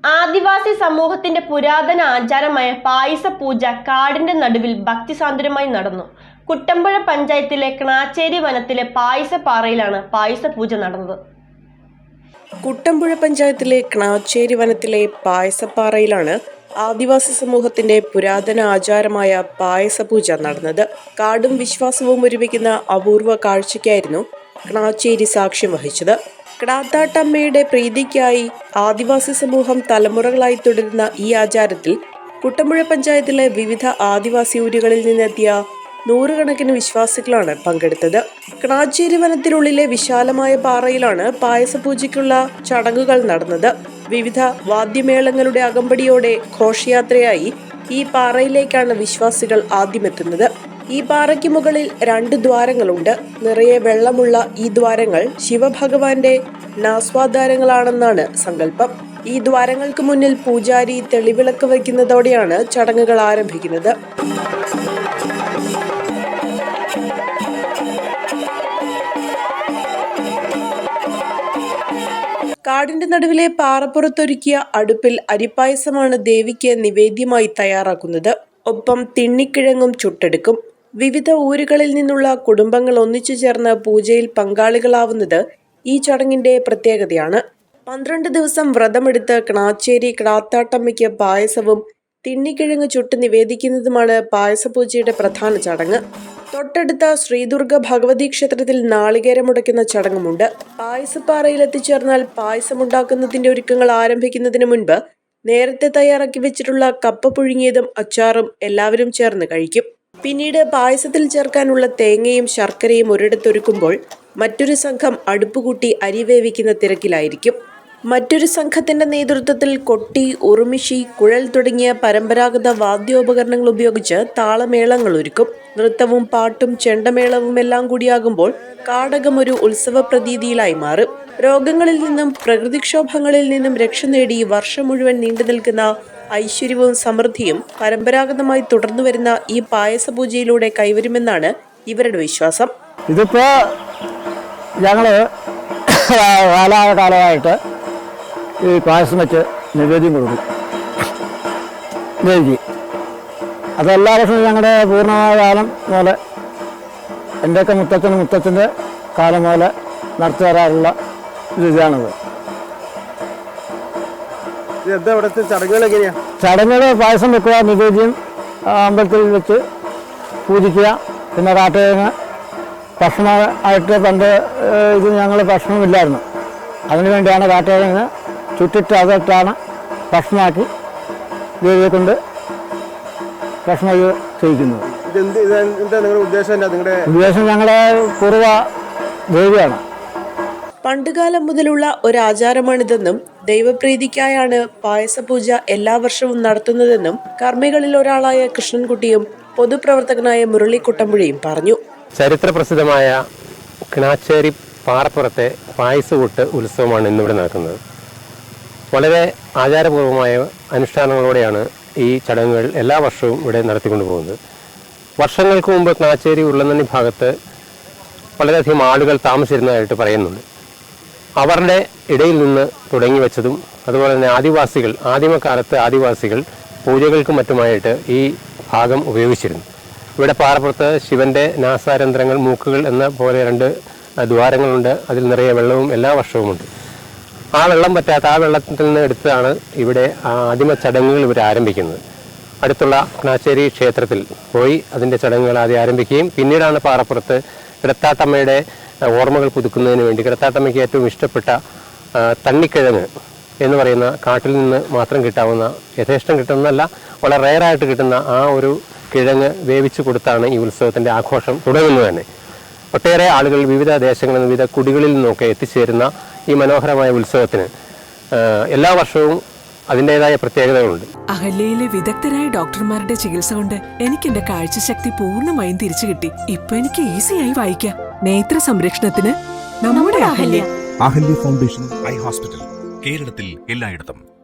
ആദിവാസി സമൂഹത്തിന്റെ പുരാതന ആചാരമായ പായസ പൂജ കാടിന്റെ നടുവിൽ ഭക്തിസാന്ദ്രമായി നടന്നു. കുട്ടമ്പുഴ പഞ്ചായത്തിലെ ക്ണാച്ചേരി വനത്തിലെ പായസപ്പാറയിലാണ് പായസ പൂജ നടന്നത്. കുട്ടമ്പുഴ പഞ്ചായത്തിലെ ക്ണാച്ചേരി വനത്തിലെ പായസപ്പാറയിലാണ് ആദിവാസി സമൂഹത്തിന്റെ പുരാതന ആചാരമായ പായസ പൂജ നടന്നത്. കാടും വിശ്വാസവും ഒരുമിക്കുന്ന അപൂർവ കാഴ്ചയ്ക്കായിരുന്നു ക്ണാച്ചേരി സാക്ഷ്യം വഹിച്ചത്. ക്ടാത്താട്ടമ്മയുടെ പ്രീതിക്കായി ആദിവാസി സമൂഹം തലമുറകളായി തുടരുന്ന ഈ ആചാരത്തിൽ കുട്ടമ്പുഴ പഞ്ചായത്തിലെ വിവിധ ആദിവാസി ഊരുകളിൽ നിന്നെത്തിയ നൂറുകണക്കിന് വിശ്വാസികളാണ് പങ്കെടുത്തത്. ക്ണാച്ചേരി വനത്തിനുള്ളിലെ വിശാലമായ പാറയിലാണ് പായസപൂജയ്ക്കുള്ള ചടങ്ങുകൾ നടന്നത്. വിവിധ വാദ്യമേളങ്ങളുടെ അകമ്പടിയോടെ ഘോഷയാത്രയായി ഈ പാറയിലേക്കാണ് വിശ്വാസികൾ ആദ്യമെത്തുന്നത്. ഈ പാറയ്ക്ക് മുകളിൽ 2 ദ്വാരങ്ങളുണ്ട്. നിറയെ വെള്ളമുള്ള ഈ ദ്വാരങ്ങൾ ശിവഭഗവാന്റെ നാസ്വാദ്വാരങ്ങളാണെന്നാണ് സങ്കല്പം. ഈ ദ്വാരങ്ങൾക്ക് മുന്നിൽ പൂജാരി തെളിവിളക്ക് വയ്ക്കുന്നതോടെയാണ് ചടങ്ങുകൾ ആരംഭിക്കുന്നത്. കാടിന്റെ നടുവിലെ പാറപ്പുറത്തൊരുക്കിയ അടുപ്പിൽ അരിപ്പായസമാണ് ദേവിക്ക് നിവേദ്യമായി തയ്യാറാക്കുന്നത്. ഒപ്പം തിണ്ണിക്കിഴങ്ങും ചുട്ടെടുക്കും. വിവിധ ഊരുകളിൽ നിന്നുള്ള കുടുംബങ്ങൾ ഒന്നിച്ചു ചേർന്ന് പൂജയിൽ പങ്കാളികളാവുന്നത് ഈ ചടങ്ങിന്റെ പ്രത്യേകതയാണ്. 12 ദിവസം വ്രതമെടുത്ത് ക്ണാച്ചേരി ക്ടാത്താട്ടമ്മയ്ക്ക് പായസവും തിണ്ണിക്കിഴങ്ങ് ചുട്ട് നിവേദിക്കുന്നതുമാണ് പായസപൂജയുടെ പ്രധാന ചടങ്ങ്. തൊട്ടടുത്ത ശ്രീദുർഗ ഭഗവതി ക്ഷേത്രത്തിൽ നാളികേരമുടയ്ക്കുന്ന ചടങ്ങുമുണ്ട്. പായസപ്പാറയിൽ എത്തിച്ചേർന്നാൽ പായസമുണ്ടാക്കുന്നതിന്റെ ഒരുക്കങ്ങൾ ആരംഭിക്കുന്നതിന് മുൻപ് നേരത്തെ തയ്യാറാക്കി വെച്ചിട്ടുള്ള കപ്പ പുഴുങ്ങിയതും അച്ചാറും എല്ലാവരും ചേർന്ന് കഴിക്കും. പിന്നീട് പായസത്തിൽ ചേർക്കാനുള്ള തേങ്ങയും ശർക്കരയും ഒരിടത്തൊരുക്കുമ്പോൾ മറ്റൊരു സംഘം അടുപ്പുകൂട്ടി അരി വേവിക്കുന്ന തിരക്കിലായിരിക്കും. മറ്റൊരു സംഘത്തിന്റെ നേതൃത്വത്തിൽ കൊട്ടി, ഉറുമിഷി, കുഴൽ തുടങ്ങിയ പരമ്പരാഗത വാദ്യോപകരണങ്ങൾ ഉപയോഗിച്ച് താളമേളങ്ങൾ ഒരുക്കും. നൃത്തവും പാട്ടും ചെണ്ടമേളവും എല്ലാം കൂടിയാകുമ്പോൾ കാടകം ഒരു ഉത്സവ പ്രതീതിയിലായി മാറും. രോഗങ്ങളിൽ നിന്നും പ്രകൃതിക്ഷോഭങ്ങളിൽ നിന്നും രക്ഷ നേടി വർഷം മുഴുവൻ നീണ്ടു നിൽക്കുന്ന ഐശ്വര്യവും സമൃദ്ധിയും പരമ്പരാഗതമായി തുടർന്നു വരുന്ന ഈ പായസ പൂജയിലൂടെ കൈവരുമെന്നാണ് ഇവരുടെ വിശ്വാസം. ഇതിപ്പോ ഞങ്ങള് കാലമായിട്ട് ഈ പായസം വെച്ച് നിവേദ്യം കൊടുക്കും. ദേവിക്ക് അതെല്ലാ വർഷവും ഞങ്ങളുടെ പൂർണ്ണമായ കാലം പോലെ എൻ്റെയൊക്കെ മുത്തച്ഛൻ്റെ കാലം പോലെ നടത്തി വരാറുള്ള ഇതാണത്. ചടങ്ങുകൾ പായസം വെക്കുക, നിവേദ്യം അമ്പലത്തിൽ വെച്ച് പൂജിക്കുക, പിന്നെ കാട്ടുകിഴങ്ങ് ഭക്ഷണമായിട്ട് പണ്ട് ഇത് ഞങ്ങൾ ഭക്ഷണമില്ലായിരുന്നു. അതിനുവേണ്ടിയാണ് കാട്ടുകിഴങ്ങ് ചുറ്റിട്ട് അതിട്ടാണ് ഭക്ഷണമാക്കി ദേവിയെ കൊണ്ട് ഭക്ഷണം ചെയ്യിക്കുന്നത്. ഉദ്ദേശം ഞങ്ങളുടെ പൂർവ്വ ദേവിയാണ്. പണ്ടുകാലം മുതലുള്ള ഒരാചാരമാണിതെന്നും ദൈവപ്രീതിക്കായാണ് പായസപൂജ എല്ലാ വർഷവും നടത്തുന്നതെന്നും കർമ്മികളിൽ ഒരാളായ കൃഷ്ണൻകുട്ടിയും പൊതുപ്രവർത്തകനായ മുരളി കുട്ടമ്പുഴയും പറഞ്ഞു. ചരിത്ര പ്രസിദ്ധമായ ക്ണാച്ചേരി പാറപ്പുറത്തെ പായസകൂട്ട് ഉത്സവമാണ് ഇന്നിവിടെ നടക്കുന്നത്. വളരെ ആചാരപൂർവമായ അനുഷ്ഠാനങ്ങളോടെയാണ് ഈ ചടങ്ങുകൾ എല്ലാ വർഷവും ഇവിടെ നടത്തിക്കൊണ്ടു പോകുന്നത്. വർഷങ്ങൾക്ക് മുമ്പ് ക്ണാച്ചേരി ഉരുളനന്നി ഭാഗത്ത് വളരെയധികം ആളുകൾ താമസിച്ചിരുന്നതായിട്ട് പറയുന്നുണ്ട്. അവരുടെ ഇടയിൽ നിന്ന് തുടങ്ങി വെച്ചതും അതുപോലെ തന്നെ ആദിമകാലത്ത് ആദിവാസികൾ പൂജകൾക്കും മറ്റുമായിട്ട് ഈ ഭാഗം ഉപയോഗിച്ചിരുന്നു. ഇവിടെ പാറപ്പുറത്ത് ശിവന്റെ നാസാരന്ധ്രങ്ങൾ, മൂക്കുകൾ എന്ന പോലെ 2 ദ്വാരങ്ങളുണ്ട്. അതിൽ നിറയെ വെള്ളവും എല്ലാ വർഷവുമുണ്ട്. ആ വെള്ളം പറ്റാത്ത ആ വെള്ളത്തിൽ നിന്ന് എടുത്താണ് ഇവിടെ ആദിമ ചടങ്ങുകൾ ഇവർ ആരംഭിക്കുന്നത്. അടുത്തുള്ള ക്ണാച്ചേരി ക്ഷേത്രത്തിൽ പോയി അതിൻ്റെ ചടങ്ങുകൾ ആദ്യം ആരംഭിക്കുകയും പിന്നീടാണ് പാറപ്പുറത്ത് ക്ടത്താട്ടമ്മയുടെ ഓർമ്മകൾ പുതുക്കുന്നതിന് വേണ്ടി ക്ടത്താട്ടമ്മയ്ക്ക് ഏറ്റവും ഇഷ്ടപ്പെട്ട തണ്ണിക്കിഴങ്ങ് എന്ന് പറയുന്ന കാട്ടിൽ നിന്ന് മാത്രം കിട്ടാവുന്ന, യഥേഷ്ടം കിട്ടുന്നതല്ല, വളരെ റെയറായിട്ട് കിട്ടുന്ന ആ ഒരു കിഴങ്ങ് വേവിച്ചു കൊടുത്താണ് ഈ ഉത്സവത്തിൻ്റെ ആഘോഷം തുടങ്ങുന്നത് തന്നെ. ഒട്ടേറെ ആളുകൾ വിവിധ ദേശങ്ങളിൽ നിന്ന്, വിവിധ കുടികളിൽ നിന്നൊക്കെ എത്തിച്ചേരുന്ന ഈ മനോഹരമായ ഉത്സവത്തിന് എല്ലാ വർഷവും അതിൻ്റെതായ പ്രത്യേകതകളുണ്ട്. അഹല്യയിലെ വിദഗ്ധരായ ഡോക്ടർമാരുടെ ചികിത്സ കൊണ്ട് എനിക്ക് എന്റെ കാഴ്ചശക്തി പൂർണ്ണമായും തിരിച്ചു കിട്ടി. ഇപ്പൊ എനിക്ക് ഈസിയായി വായിക്കാം. നേത്ര സംരക്ഷണത്തിന് നമ്മുടെ Ahalya. Ahalya foundation eye hospital, കേരളത്തിൽ എല്ലായിടത്തും.